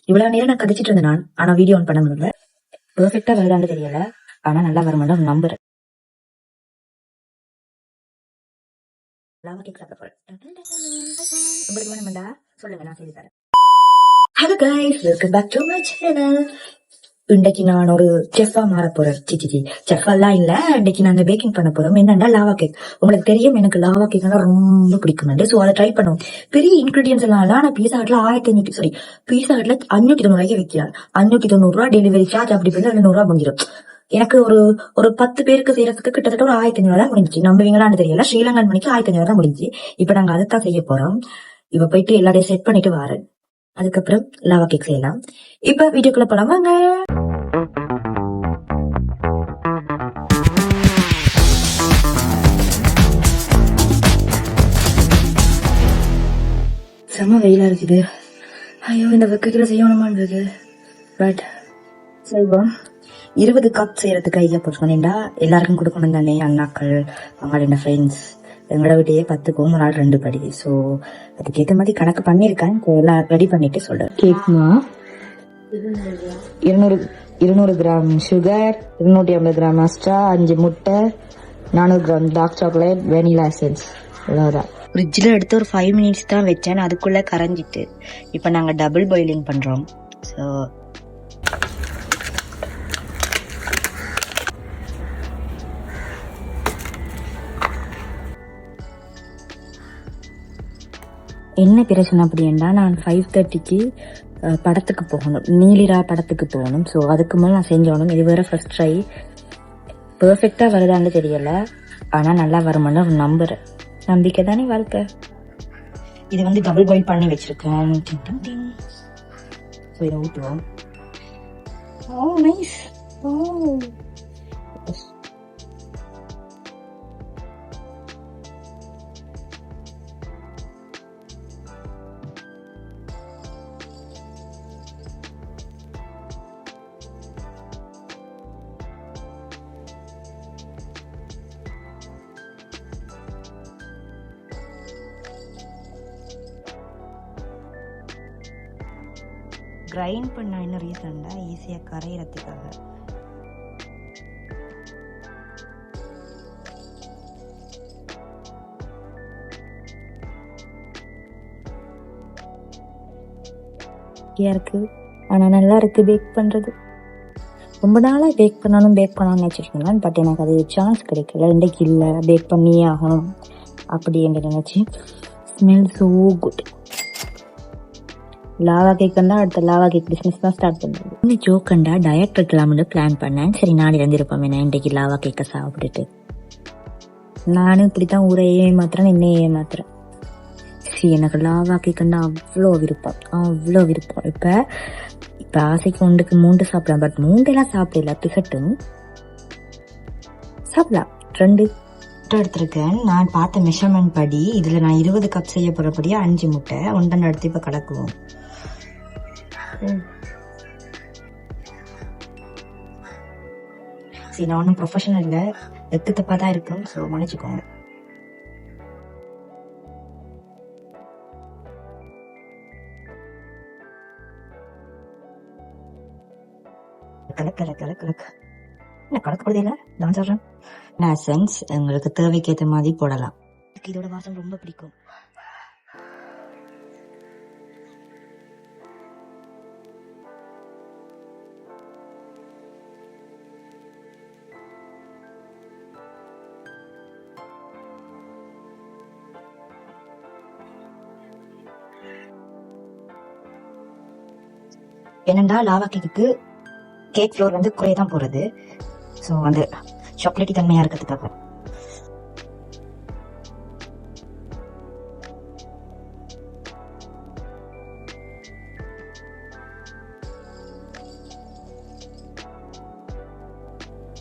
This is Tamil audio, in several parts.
இவ்வளவு நேரம் நான் கதைச்சிட்டு இருந்தேன் நான், ஆனா வீடியோ ஆன் பண்ண முடியல. பெர்ஃபெக்டா வருதான்னு தெரியல, ஆனா நல்லா வருமானம் நம்புறேன். லாவா கேக் சாப்பிட போறேன். உங்களுக்கு வேணுமெண்டா சொல்லுங்க, நான் செய்து தரேன். Hello guys, welcome back to my channel. இன்னைக்கு நான் ஒரு செஃபா மாற போறேன். செஃபெல்லாம் இல்ல, இன்னைக்கு நாங்க பேக்கிங் பண்ண போறோம். என்னன்னா லாவா கேக். உங்களுக்கு தெரியும் எனக்கு லாவா கேக் ரொம்ப பிடிக்கும். சோ அதை ட்ரை பண்ணுவோம். பெரிய இன்கிரீடியன்ஸ் எல்லாம் இல்ல, ஆனா பீஸா ஹட்ல 1500 பீஸா ஹட்ல 590 வைக்கிறார். 590 டெலிவரி சார்ஜ் அப்படி பண்ணி 700 முடிஞ்சிடும். எனக்கு ஒரு ஒரு 10 பேருக்கு செய்யறதுக்கு கிட்டத்தட்ட ஒரு 1500 தான் முடிஞ்சிச்சு. நம்புவீங்களான்னு தெரியல, ஸ்ரீலங்கன் மணிக்கு 1500 தான் முடிஞ்சு. இப்ப நாங்க அதைத்தான் செய்ய போறோம். இப்ப போயிட்டு எல்லாரையும் செட் பண்ணிட்டு வரேன். அதுக்கப்புறம் லாவா கேக் செய்யலாம். இப்ப வீடியோக்குள்ள போலாம் வாங்க. செம்ம வெயிலா இருக்குது. ஐயோ, இந்த வெக்கத்துல செய்யணுமான்னு இருக்கு. பட் செய்வோம். 20 கப் செய்யறதுக்கு ஐடியா போட்டுக்கோண்டா, எல்லாருக்கும் கொடுக்கணும் தானே. அண்ணாக்கள், அவங்களோட ஃப்ரெண்ட்ஸ், எங்களோட வீட்டையே 10 ஒரு நாள் 2 படி. ஸோ அதுக்கேற்ற மாதிரி கணக்கு பண்ணியிருக்கேன். எல்லாம் ரெடி பண்ணிட்டு சொல்றேன். கேக்மா 200 கிராம் சுகர், 250 கிராம் மஸ்டா, 5 முட்டை, 400 gram dark chocolate, vanilla essence. அவ்வளோதான். ஃப்ரிட்ஜில் எடுத்து ஒரு 5 மினிட்ஸ் தான் வச்சேன், அதுக்குள்ளே கரைஞ்சிட்டு. இப்போ நாங்கள் டபுள் பாயிலிங் பண்ணுறோம். ஸோ என்ன பிரச்சனை அப்படின்னா, நான் 5:30க்கு படத்துக்கு போகணும், நீலிரா படத்துக்கு போகணும். ஸோ அதுக்கு மேலே நான் செஞ்சோணும். இது வேற ஃபர்ஸ்ட் ட்ரை. பெர்ஃபெக்டா வருதான்னு தெரியல, ஆனா நல்லா வருமானு நம்புறேன். நம்பிக்கை தானே வாழ்க்கை. இது வந்து டபுள் பாயில் பண்ணி வச்சிருக்கேன். ஸோ இதை ஊற்றுவோம். ஓ நைஸ். ஓ கிரைண்ட் பண்ண என்ன ரீசன்டா ஈஸியா கரையிறதுக்காக. இருக்கு, ஆனா நல்லா இருக்கு பேக் பண்றது. ரொம்ப நாளா பேக் பண்ணணும்னு நினைச்சிருக்கேன். பட் எனக்கு அது சான்ஸ் கிடைக்கல. இன்றைக்கு இல்லை, பேக் பண்ணியே ஆகணும் அப்படி என்று நினைச்சு. Smell so good. Lava cake கண்டா அடுத்த லாவா கேக் பிசினஸ் தான் ஸ்டார்ட் பண்ணுறது. இந்த ஜோக் கண்டா டயட் இருக்கலாம்னு பிளான் பண்ணேன். சரி, நாளைக்கு இருப்போம் என்ன இன்றைக்கு லாவா கேக்கை சாப்பிட்டுட்டு. நானும் இப்படித்தான் ஊரை ஏமாத்துறேன், என்னையே ஏமாத்துறேன். சரி, எனக்கு லாவா கேக் கண்டா அவ்வளோ விருப்பம். இப்ப ஆசைக்கு 1க்கு 3 சாப்பிடலாம். பட் 3 எல்லாம் சாப்பிடல, திகட்டும். சாப்பிடலாம். 2 எடுத்திருக்கேன். நான் பார்த்த மெஷர்மெண்ட் படி இதுல நான் 20 கப் செய்ய போறபடியா 5 முட்டை 1 எடுத்து இப்ப கலக்குவோம். சரி, நான் ஒன்றும் ப்ரொஃபஷனல் இல்லை, எத்து தப்பா தான் இருக்கும். ஸோ மன்னிச்சுக்கோங்க. கலக்கப்படுது இல்லை, நான் சொல்றேன். எசன்ஸ் உங்களுக்கு தேவைக்கு ஏற்ற மாதிரி போடலாம். இதோட வாசம் ரொம்ப பிடிக்கும். என்னண்டா லாவா கேக்கு கேக் ஃப்ளோர் வந்து குறையதான் போறது. ஸோ அந்த சாக்லேட்டி தன்மையா இருக்கிறதுக்காக.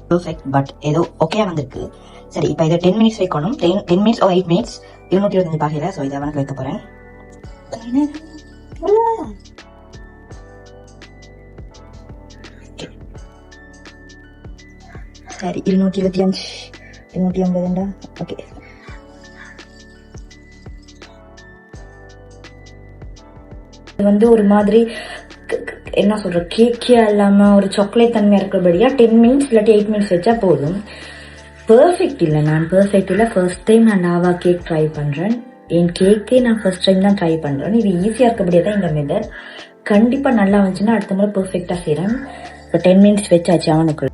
பெர்ஃபெக்ட். பட் ஏதோ ஓகே வந்திருக்கு. சரி, இப்போ இதை 10 மினிட்ஸ் வைக்கணும். 10 மினிட்ஸ் 8 மினிட்ஸ் 225 பாகையில. ஸோ இதை அவனுக்கு வைக்க போறேன். சரி, 225 250. ஓகே, இது வந்து ஒரு மாதிரி என்ன சொல்ற கேக்கே இல்லாம ஒரு சாக்லேட் தன்மையா இருக்கிறபடியா 10 மினிட்ஸ் இல்லாட்டி 8 மினிட்ஸ் வச்சா போதும். பெர்ஃபெக்ட் இல்லை, நான் பெர்ஃபெக்ட் இல்லை. ஃபர்ஸ்ட் டைம் நான் லாவா கேக் ட்ரை பண்றேன். என் கேக்கே நான் ஃபர்ஸ்ட் டைம் தான் ட்ரை பண்றேன். இது ஈஸியா இருக்கபடியா தான் இந்த மெத்தட். கண்டிப்பா நல்லா வந்துச்சுன்னா அடுத்த முறை பெர்ஃபெக்டா செய்யறேன். இப்போ 10 மினிட்ஸ் வச்சாச்சு. அவனுக்கு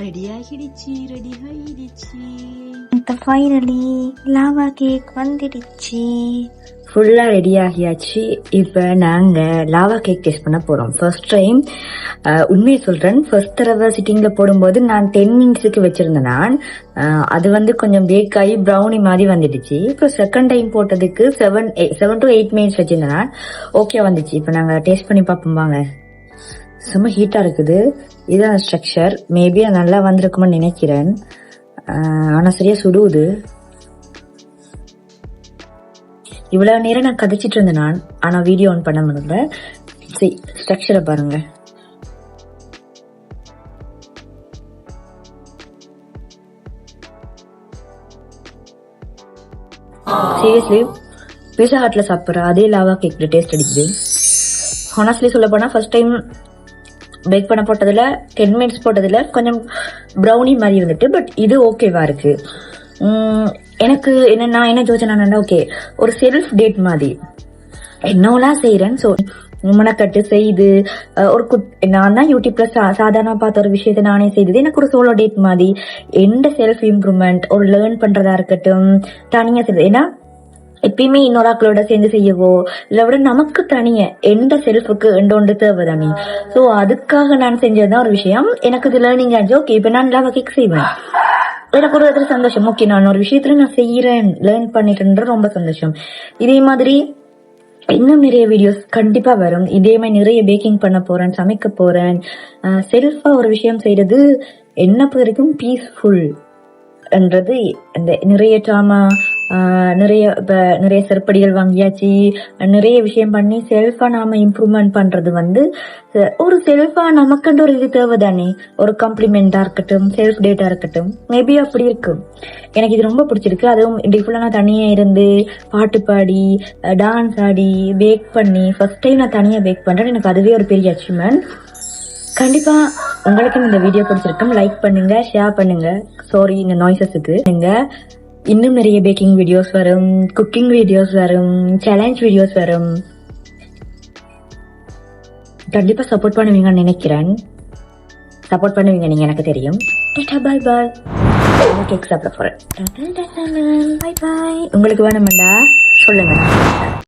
ரெடி ஆகிடுச்சு. ஃபைனலி லாவா கேக் வந்துடுச்சு. ஃபுல்லா ரெடி ஆகியாச்சு. இப்ப நாங்க லாவா கேக் டேஸ்ட் பண்ண போறோம். ஃபர்ஸ்ட் டைம் உண்மையை சொல்றேன், ஃபர்ஸ்ட் தடவை சிட்டிங்ல போடும்போது நான் 10 மினிட்ஸுக்கு வச்சிருந்தேன். நான் அது கொஞ்சம் பேக் ஆகி ப்ரௌனி மாதிரி வந்துடுச்சு. இப்போ செகண்ட் டைம் போட்டதுக்கு 7 to 8 மினிட்ஸ் வச்சிருந்தேன் நான். ஓகே வந்துச்சு. இப்ப நாங்க டேஸ்ட் பண்ணி பார்ப்போம் வாங்க. சும்மா ஹீட்டா இருக்குது. இதுதான் ஸ்ட்ரக்சர். மேபி நல்லா வந்திருக்கும்னு நினைக்கிறேன். ஆனா சரியா சுடுவது. இவ்வளவு நேரம் நான் கதைச்சிட்டு இருந்தேன் நான், ஆனா வீடியோ ஆன் பண்ண முடியல. சரி, ஸ்ட்ரக்சரை பாருங்க. சீரியஸ்லி பீஸா ஹட்ல சாப்பிட்ற அதே லாவா கேக் டேஸ்ட் அடிக்குது. ஹானஸ்ட்லி சொல்ல போனா ஃபர்ஸ்ட் டைம் பேக் பண்ண போட்டதுல 10 மினிட்ஸ் போட்டதுல கொஞ்சம் ப்ரௌனி மாதிரி வந்துட்டு, பட் இது ஓகேவா இருக்கு. எனக்கு நான் என்ன யோசனை, ஓகே ஒரு செல்ஃப் டேட் மாதிரி என்னெல்லாம் செய்யறேன். ஸோ மனக்கட்டு செய்து ஒரு நான் தான் யூடியூப்ல சாதாரண பார்த்த ஒரு விஷயத்த நானே செய்தது எனக்கு ஒரு சோலோ டேட் மாதிரி. எந்த செல்ஃப் இம்ப்ரூவ்மெண்ட் ஒரு லேர்ன் பண்றதா இருக்கட்டும் தனியா செய்யுது. ஏன்னா எப்பயுமே இன்னொரு ஆக்களோட சேர்ந்து செய்யவோ இல்ல விட நமக்கு தனிய எந்த செல்ஃபுக்கு ஒன்று தேவை தானே. ஸோ அதுக்காக நான் செஞ்சதுதான் ஒரு விஷயம். எனக்கு இது லேர்னிங் ஆச்சு. ஓகே இப்ப நான் லாவா கேக் செய்வேன், எனக்கு ஒரு இடத்துல சந்தோஷம். ஓகே நான் ஒரு விஷயத்துல நான் செய்யறேன், லேர்ன் பண்ணிட்டேன்ற ரொம்ப சந்தோஷம். இதே மாதிரி இன்னும் நிறைய வீடியோஸ் கண்டிப்பா வரும். இதே மாதிரி நிறைய பேக்கிங் பண்ண போறேன், சமைக்க போறேன். செல்ஃபா ஒரு விஷயம் செய்யறது என்ன வரைக்கும் பீஸ்ஃபுல் என்றது. இந்த நிறைய ட்ராமா நிறைய செருப்படிகள் வாங்கியாச்சு, நிறைய விஷயம் பண்ணி செல்ஃபா நாம இம்ப்ரூவ்மெண்ட் பண்றது ஒரு செல்ஃபா நமக்குன்ற ஒரு இது தேவை தானே. ஒரு காம்ப்ளிமெண்டா இருக்கட்டும், செல்ஃப் டேட்டா இருக்கட்டும், மேபி அப்படி இருக்கும். எனக்கு இது ரொம்ப பிடிச்சிருக்கு. அதுவும் ஃபுல்லா நான் தனியா இருந்து பாட்டு பாடி டான்ஸ் ஆடி பேக் பண்ணி ஃபர்ஸ்ட் டைம் நான் தனியா பேக் பண்றேன். எனக்கு அதுவே ஒரு பெரிய அச்சீவ்மெண்ட். கண்டிப்பா உங்களுக்கும் இந்த வீடியோ பிடிச்சிருக்கும். லைக் பண்ணுங்க, ஷேர் பண்ணுங்க. சாரி இந்த நாய்ஸஸுக்கு. நீங்க இன்னும் நிறைய பேக்கிங் வீடியோஸ் வரும், குக்கிங் வீடியோஸ் வரும், சேலஞ்ச் வீடியோஸ் வரும். கண்டிப்பா சப்போர்ட் பண்ணுவீங்கன்னு நினைக்கிறேன். சப்போர்ட் பண்ணுவீங்க நீங்க, எனக்கு தெரியும். பாய் பாய். கேக் சாப்பிட போறேன். பாய் பாய். உங்களுக்கு வேணுமெண்டா சொல்லுங்க.